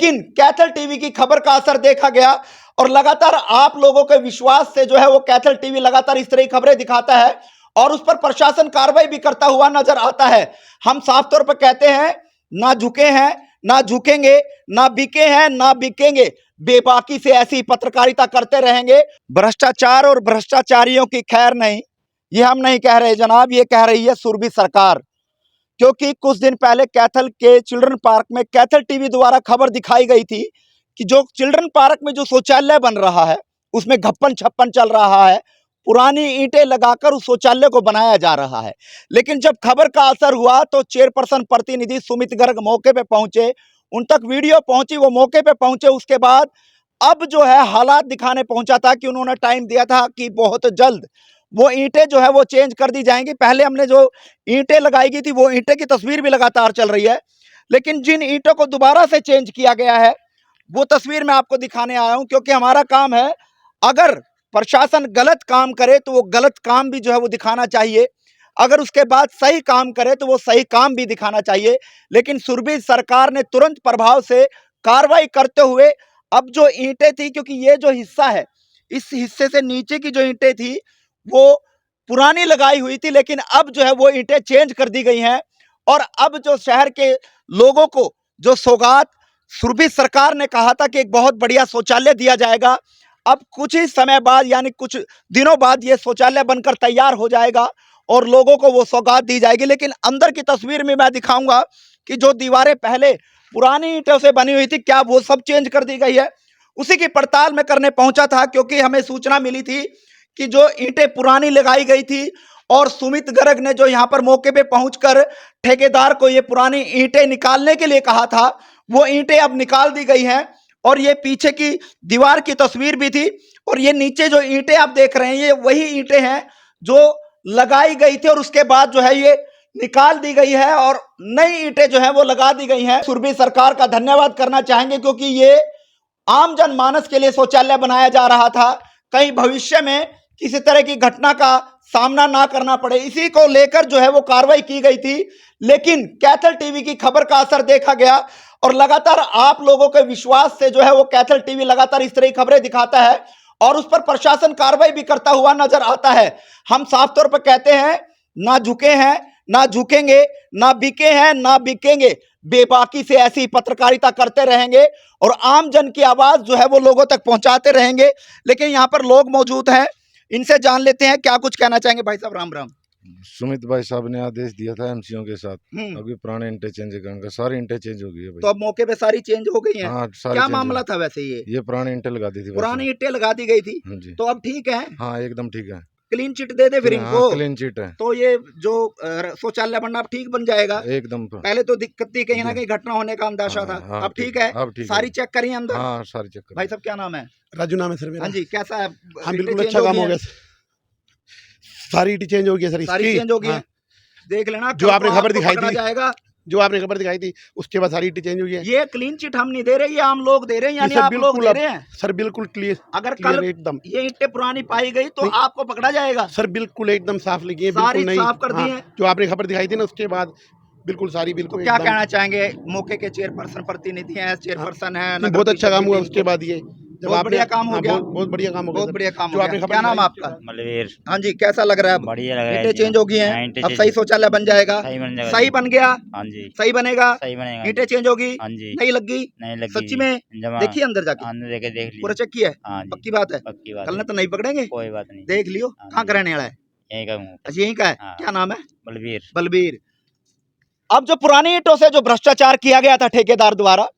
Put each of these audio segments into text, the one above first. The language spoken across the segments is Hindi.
लेकिन कैथल टीवी की खबर का असर देखा गया और लगातार आप लोगों के विश्वास से जो है वो कैथल टीवी लगातार इस तरह की खबरें दिखाता है और उस पर प्रशासन कार्रवाई भी करता हुआ नजर आता है। हम साफ तौर पर कहते हैं, ना झुके हैं, ना झुकेंगे, ना बिके हैं, ना बिकेंगे, बेबाकी से ऐसी पत्रकारिता करते रहेंगे। भ्रष्टाचार और भ्रष्टाचारियों की खैर नहीं, ये हम नहीं कह रहे जनाब, ये कह रही है सुरभि सरकार। क्योंकि कुछ दिन पहले कैथल के चिल्ड्रन पार्क में कैथल टीवी द्वारा खबर दिखाई गई थी कि जो चिल्ड्रन पार्क में जो शौचालय बन रहा है उसमें घप्पन छप्पन चल रहा है, पुरानी ईंटें लगाकर उस शौचालय को बनाया जा रहा है। लेकिन जब खबर का असर हुआ तो चेयरपर्सन प्रतिनिधि सुमित गर्ग मौके पे पहुंचे, उन तक वीडियो पहुंची, वो मौके पे पहुंचे। उसके बाद अब जो है हालात दिखाने पहुंचा था कि उन्होंने टाइम दिया था कि बहुत जल्द वो ईंटें जो है वो चेंज कर दी जाएंगी। पहले हमने जो ईंटें लगाई गई थी वो ईंटें की तस्वीर भी लगातार चल रही है, लेकिन जिन ईंटों को दोबारा से चेंज किया गया है वो तस्वीर मैं आपको दिखाने आया हूं। क्योंकि हमारा काम है, अगर प्रशासन गलत काम करे तो वो गलत काम भी जो है वो दिखाना चाहिए, अगर उसके बाद सही काम करे तो वो सही काम भी दिखाना चाहिए। लेकिन सुरभि सरकार ने तुरंत प्रभाव से कार्रवाई करते हुए अब जो ईंटें थी, क्योंकि ये जो हिस्सा है इस हिस्से से नीचे की जो ईंटें थी वो पुरानी लगाई हुई थी, लेकिन अब जो है वो ईंटें चेंज कर दी गई हैं। और अब जो शहर के लोगों को जो सौगात सुरभि सरकार ने कहा था कि एक बहुत बढ़िया शौचालय दिया जाएगा, अब कुछ ही समय बाद यानी कुछ दिनों बाद ये शौचालय बनकर तैयार हो जाएगा और लोगों को वो सौगात दी जाएगी। लेकिन अंदर की तस्वीर में मैं दिखाऊंगा कि जो दीवारें पहले पुरानी ईंटों से बनी हुई थी, क्या वो सब चेंज कर दी गई है? उसी की पड़ताल में करने पहुंचा था, क्योंकि हमें सूचना मिली थी कि जो ईंटें पुरानी लगाई गई थी और सुमित गर्ग ने जो यहां पर मौके पे पहुंचकर ठेकेदार को ये पुरानी ईंटें निकालने के लिए कहा था, वो ईंटें अब निकाल दी गई हैं। और ये पीछे की दीवार की तस्वीर भी थी और ये नीचे जो ईंटें आप देख रहे हैं ये वही ईंटें हैं जो लगाई गई थी और उसके बाद जो है ये निकाल दी गई है और नई ईंटें जो है वो लगा दी गई हैं। सुरभि सरकार का धन्यवाद करना चाहेंगे, क्योंकि ये आम जनमानस के लिए शौचालय बनाया जा रहा था, कहीं भविष्य में किसी तरह की घटना का सामना ना करना पड़े, इसी को लेकर जो है वो कार्रवाई की गई थी। लेकिन कैथल टीवी की खबर का असर देखा गया और लगातार आप लोगों के विश्वास से जो है वो कैथल टीवी लगातार इस तरह की खबरें दिखाता है और उस पर प्रशासन कार्रवाई भी करता हुआ नजर आता है। हम साफ तौर पर कहते हैं, ना झुके हैं, ना झुकेंगे, ना बिके हैं, ना बिकेंगे, बेबाकी से ऐसी पत्रकारिता करते रहेंगे और आम जन की आवाज जो है वो लोगों तक पहुंचाते रहेंगे। लेकिन यहाँ पर लोग मौजूद हैं, इनसे जान लेते हैं क्या कुछ कहना चाहेंगे। भाई साहब राम राम। सुमित भाई साहब ने आदेश दिया था एमसीओ के साथ, अभी पुराने इंटे चेंज करने का, सारी इंटे चेंज हो गई है भाई। तो अब मौके पे सारी चेंज हो गई हैं। हाँ, क्या मामला था वैसे? ये पुरानी इंटे लगा दी थी, पुरानी ईंटें लगा दी गई थी। हाँ जी। तो अब ठीक है? हाँ एकदम ठीक है। क्लीन चिट दे दे फिर इनको। क्लीन चिट है तो ये जो शौचालय बनना अब ठीक बन जाएगा एकदम। पहले तो दिक्कत थी, कहीं ना कहीं घटना होने का अंदाजा था। अब ठीक है, अब ठीक सारी चेक करी अंदर? हाँ सारी चेक करी। भाई साहब क्या नाम है? राजू नाम है सर मेरा। हाँ जी, कैसा है? हाँ बिल्कुल अच्छा काम हो गया, सारी ईंटें चेंज हो गई सर, सारी चेंज हो गई है। देख लेना जो आपने खबर दिखाई थी जाएगा, जो आपने खबर दिखाई थी उसके बाद सारी ईंटें चेंज हुई है। ये क्लीन चिट हम नहीं दे रहे, ये आम लोग दे रहे हैं, यानी आप लोग दे रहे हैं सर। बिल्कुल क्लियर। अगर कल एकदम ये ईंटें पुरानी पाई गई तो आपको पकड़ा जाएगा सर। बिल्कुल एकदम साफ लिखी है, सारी साफ कर दी है। जो आपने खबर दिखाई थी ना उसके बाद बिल्कुल सारी बिल्कुल। क्या कहना चाहेंगे? मौके के चेयरपर्सन प्रतिनिधि हैं, चेयरपर्सन है, बहुत अच्छा काम हुआ उसके बाद। ये बहुत बढ़िया काम हो गया, बहुत बढ़िया काम हो गया, बहुत बढ़िया काम हो जो गया। क्या नाम आपका? बलवीर। हाँ जी, कैसा लग रहा है? बढ़िया लग रहा है। ईंटें चेंज हो गई हैं, अब सही शौचालय बन जाएगा। सही बन गया? हाँ जी, सही बनेगा, सही बनेगा। ईंटें चेंज होगी? हाँ जी, नहीं लगी? नहीं लगी सच्ची में? देखिए अंदर जाके, अंदर देख लिया, पूरा चेक किया? हाँ जी, पक्की बात है? पक्की बात कल है। न तो नहीं पकड़ेंगे, कोई बात नहीं, देख लियो। कहाँ का रहने वाला है? यहीं का हूँ। अच्छा यहीं का है। हाँ। क्या नाम है? बलवीर। बलबीर। अब जो पुरानी ईंटों से जो भ्रष्टाचार किया गया था ठेकेदार द्वारा,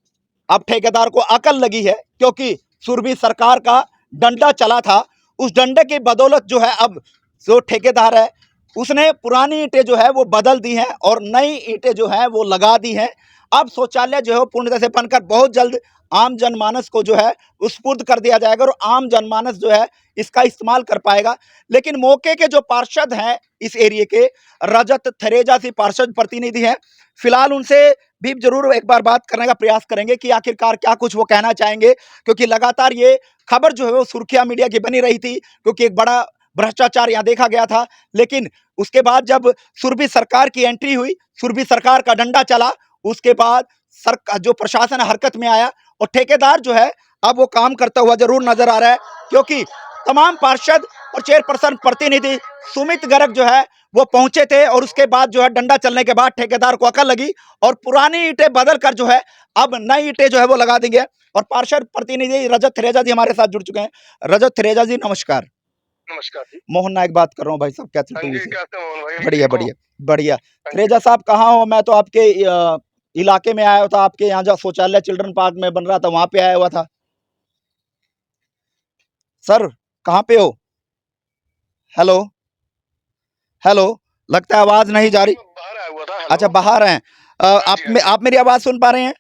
अब ठेकेदार को अकल लगी है, क्योंकि सुरभि सरकार का डंडा चला था, उस डंडे की बदौलत जो है अब जो ठेकेदार है उसने पुरानी ईंटें जो है वो बदल दी हैं और नई ईंटें जो है वो लगा दी हैं। अब शौचालय जो है पूर्णतः से बनकर बहुत जल्द आम जनमानस को जो है सुपुर्द कर दिया जाएगा और आम जनमानस जो है इसका इस्तेमाल कर पाएगा। लेकिन मौके के जो पार्षद हैं इस एरिया के, रजत थरेजा से पार्षद प्रतिनिधि हैं, फिलहाल उनसे भी जरूर एक बार बात करने का प्रयास करेंगे कि आखिरकार क्या कुछ वो कहना चाहेंगे, क्योंकि लगातार ये खबर जो है वो सुर्खियां मीडिया की बनी रही थी, क्योंकि एक बड़ा भ्रष्टाचार यहाँ देखा गया था। लेकिन उसके बाद जब सुरभि सरकार की एंट्री हुई, सुरभि सरकार का डंडा चला, उसके बाद जो प्रशासन हरकत में आया और ठेकेदार जो है अब वो काम करता हुआ जरूर नजर आ रहा है, क्योंकि तमाम पार्षद और चेयरपर्सन प्रतिनिधि सुमित गर्ग जो है वो पहुंचे थे और उसके बाद जो है डंडा चलने के बाद ठेकेदार को अकल लगी और पुरानी ईंटें बदल कर जो है अब नई ईंटें जो है वो लगा देंगे। और पार्षद प्रतिनिधि रजत थरेजा जी हमारे साथ जुड़ चुके हैं। रजत थरेजा जी नमस्कार। नमस्कार जी। मोहन नायक बात कर रहा हूँ भाई साहब, कैसे हाँ जी, कैसे हो मोहन भाई? बढ़िया ठीक हो? बढ़िया बढ़िया। हाँ जी। थरेजा साहब कहाँ हो? मैं तो आपके इलाके में आया था, आपके यहाँ जो शौचालय चिल्ड्रन पार्क में बन रहा था वहां पे आया हुआ था। सर कहाँ पे हो? हेलो हेलो, लगता है आवाज नहीं जा रही। मैं बाहर आया हुआ था। अच्छा हेलो। बाहर हैं। हाँ जी, हाँ जी। आप मेरी आवाज सुन पा रहे हैं?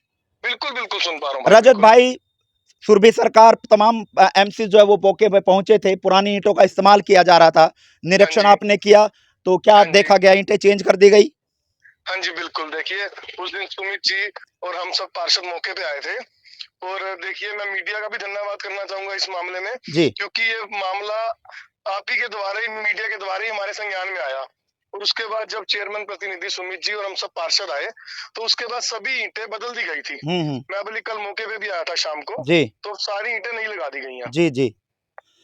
बिल्कुल, बिल्कुल सुन पा रहा हूँ भाई, रजत बिल्कुल। भाई, सुरभि सरकार, तमाम एमसी जो है वो मौके पे पहुंचे थे, पुरानी ईंटों का इस्तेमाल किया जा रहा था, निरीक्षण जी। आपने किया तो क्या हाँ जी। देखा गया? ईंटें चेंज कर दी गई? हाँ जी, बिल्कुल। देखिए, उस दिन सुमित जी और हम सब पार्षद मौके पे आए थे और देखिए मैं मीडिया का भी धन्यवाद करना चाहूँगा इस मामले में, जी। क्योंकि ये मामला आप ही के द्वारा ही, मीडिया के द्वारा ही हमारे संज्ञान में आया और उसके बाद जब चेयरमैन प्रतिनिधि सुमित जी और हम सब पार्षद आए तो उसके बाद सभी ईंटें बदल दी गई थी। मैं बल्कि कल मौके पे भी आया था शाम को, जी तो सारी ईंटें नहीं लगा दी गई हैं। जी जी।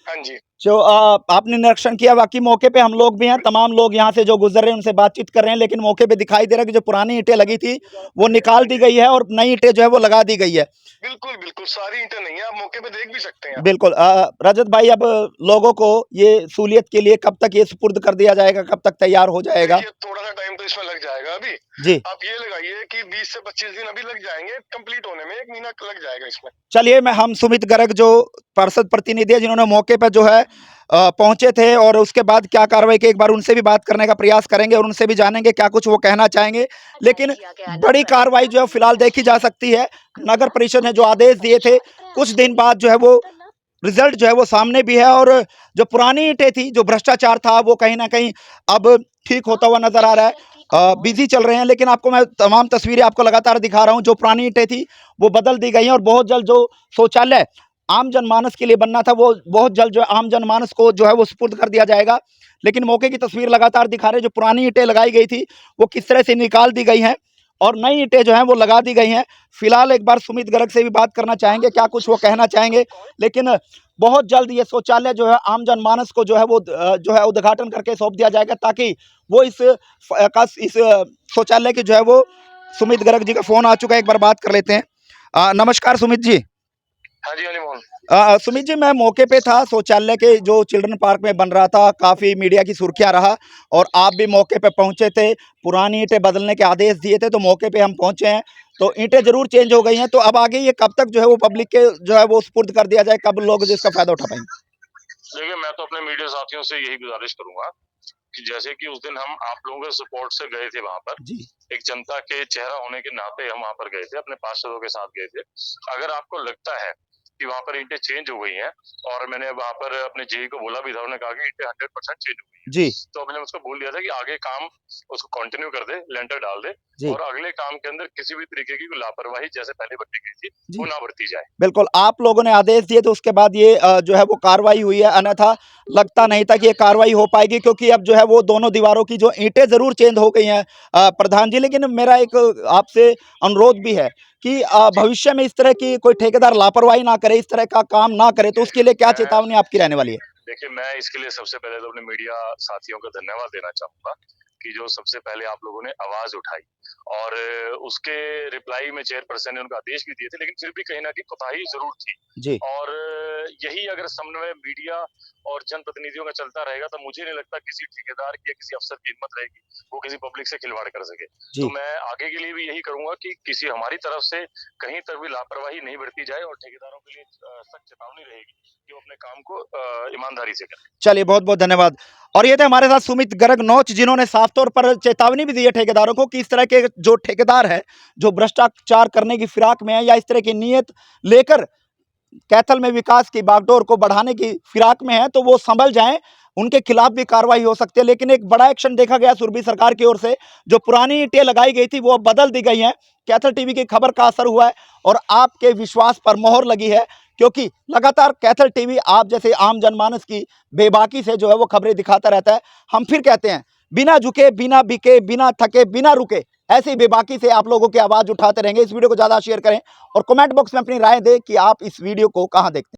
हाँ जी। जो आपने निरीक्षण किया, बाकी मौके पे हम लोग भी हैं, तमाम लोग यहाँ से जो गुजर रहे हैं उनसे बातचीत कर रहे हैं, लेकिन मौके पे दिखाई दे रहा है कि जो पुरानी ईंटें लगी थी वो निकाल दी गई है और नई ईंटें जो है वो लगा दी गई है। बिल्कुल, बिल्कुल सारी ईंटें नहीं है, आप मौके पे देख भी सकते हैं। बिल्कुल। रजत भाई, अब लोगों को ये सहूलियत के लिए कब तक ये सुपुर्द कर दिया जाएगा, कब तक तैयार हो जाएगा? देखिए थोड़ा सा टाइम तो इसमें लग जाएगा अभी। जी। आप ये लगाइए कि 20 से 25 दिन अभी लग जाएंगे कंप्लीट होने में, 1 महीना लग जाएगा इसमें। चलिए, हम सुमित गर्ग जो पार्षद प्रतिनिधि है जिन्होंने मौके पर जो है पहुंचे थे और उसके बाद क्या कार्रवाई की, एक बार उनसे भी बात करने का प्रयास करेंगे और उनसे भी जानेंगे क्या कुछ वो कहना चाहेंगे। लेकिन बड़ी कार्रवाई जो है फिलहाल देखी जा सकती है। नगर परिषद ने जो आदेश दिए थे कुछ दिन बाद जो है वो रिजल्ट जो है वो सामने भी है और जो पुरानी ईंटें थी, जो भ्रष्टाचार था, वो कहीं ना कहीं अब ठीक होता हुआ नजर आ रहा है। बिजी चल रहे हैं, लेकिन आपको मैं तमाम तस्वीरें आपको लगातार दिखा रहा हूं। जो पुरानी ईंटें थी वो बदल दी गई हैं और बहुत जल्द जो शौचालय आम जनमानस के लिए बनना था वो बहुत जल्द जो आम जनमानस को जो है वो सुपुर्द कर दिया जाएगा। लेकिन मौके की तस्वीर लगातार दिखा रहे, जो पुरानी ईंटें लगाई गई थी वो किस तरह से निकाल दी गई हैं और नई ईंटें जो हैं वो लगा दी गई हैं। फिलहाल एक बार सुमित गर्ग से भी बात करना चाहेंगे, क्या कुछ वो कहना चाहेंगे। लेकिन बहुत जल्द ये शौचालय जो है आम जनमानस को जो है वो जो है उद्घाटन करके सौंप दिया जाएगा, ताकि वो इस शौचालय की जो है वो, सुमित गर्ग जी का फोन आ चुका है, एक बार बात कर लेते हैं। नमस्कार सुमित जी। हाँ जी, हाँ जी मोहन। सुमित जी, मैं मौके पे था, शौचालय के जो चिल्ड्रन पार्क में बन रहा था, काफी मीडिया की सुर्खियां रहा और आप भी मौके पे पहुंचे थे, पुरानी ईंटें बदलने के आदेश दिए थे, तो मौके पे हम पहुंचे हैं, तो ईंटें जरूर चेंज हो गई हैं। तो अब आगे ये कब तक जो है वो पब्लिक के जो है वो सुपुर्द कर दिया जाए, कब लोग जिसका फायदा उठा पाएंगे? देखिए मैं तो अपने मीडिया साथियों से यही गुजारिश करूंगा कि जैसे कि उस दिन हम आप लोगों के सपोर्ट से गए थे वहां पर, जी एक जनता के चेहरा होने के नाते हम वहां पर गए थे, अपने पार्षदों के साथ गए थे। अगर आपको लगता है कि वहां पर ईंटें चेंज हो गई हैं, और मैंने वहां पर अपने जेई को बोला भी था, उन्होंने कहा कि ईंटें 100% चेंज हो गई हैं, जी तो मैंने उसको बोल दिया था कि आगे काम उसको कंटिन्यू कर दे, लेंटर डाल दे जी और अगले काम के अंदर किसी भी तरीके की कोई लापरवाही जैसे पहले बरती गई थी जी। वो ना बरती जाए। बिल्कुल, आप लोगों ने आदेश दिए तो उसके बाद ये जो है वो कार्रवाई हुई है, अन्यथा लगता नहीं था कि ये कार्रवाई हो पाएगी, क्योंकि अब जो है वो दोनों दीवारों की जो ईंटें जरूर चेंज हो गई हैं प्रधान जी। लेकिन मेरा एक आपसे अनुरोध भी है कि भविष्य में इस तरह की कोई ठेकेदार लापरवाही ना करे, इस तरह का काम ना करे, तो उसके लिए क्या चेतावनी आपकी रहने वाली है? देखिए मैं इसके लिए सबसे पहले तो अपने मीडिया साथियों का धन्यवाद देना चाहूंगा कि जो सबसे पहले आप लोगों ने आवाज उठाई और उसके रिप्लाई में चेयरपर्सन ने उनका आदेश भी दिए थे, लेकिन फिर भी कहीं ना कहीं कोताही जरूर थी जी और यही अगर समन्वय मीडिया और जनप्रतिनिधियों का चलता रहेगा तो मुझे नहीं लगता किसी ठेकेदार की या किसी अफसर की हिम्मत रहेगी वो किसी पब्लिक से खिलवाड़ कर सके। तो मैं आगे के लिए भी यही करूंगा कि किसी हमारी तरफ से कहीं तक भी लापरवाही नहीं बरती जाए और ठेकेदारों के लिए सख्त चेतावनी रहेगी कि वो अपने काम को ईमानदारी से करें। चलिए, बहुत बहुत धन्यवाद। और ये थे हमारे साथ सुमित गर्ग नौच, जिन्होंने साफ तौर पर चेतावनी भी दी है ठेकेदारों को कि इस तरह के जो ठेकेदार है जो भ्रष्टाचार करने की फिराक में है या इस तरह की नीयत लेकर कैथल में विकास की बागडोर को बढ़ाने की फिराक में है, तो वो संभल जाएं, उनके खिलाफ भी कार्रवाई हो सकती है। लेकिन एक बड़ा एक्शन देखा गया सुरभि सरकार की ओर से, जो पुरानी ईंटें लगाई गई थी वो अब बदल दी गई हैं। कैथल टीवी की खबर का असर हुआ है और आपके विश्वास पर मोहर लगी है, क्योंकि लगातार कैथल टीवी आप जैसे आम जनमानस की बेबाकी से जो है वो खबरें दिखाता रहता है। हम फिर कहते हैं, बिना झुके, बिना बिके, बिना थके, बिना रुके, ऐसे ही बेबाकी से आप लोगों की आवाज उठाते रहेंगे। इस वीडियो को ज्यादा शेयर करें और कमेंट बॉक्स में अपनी राय दें कि आप इस वीडियो को कहां देखते हैं।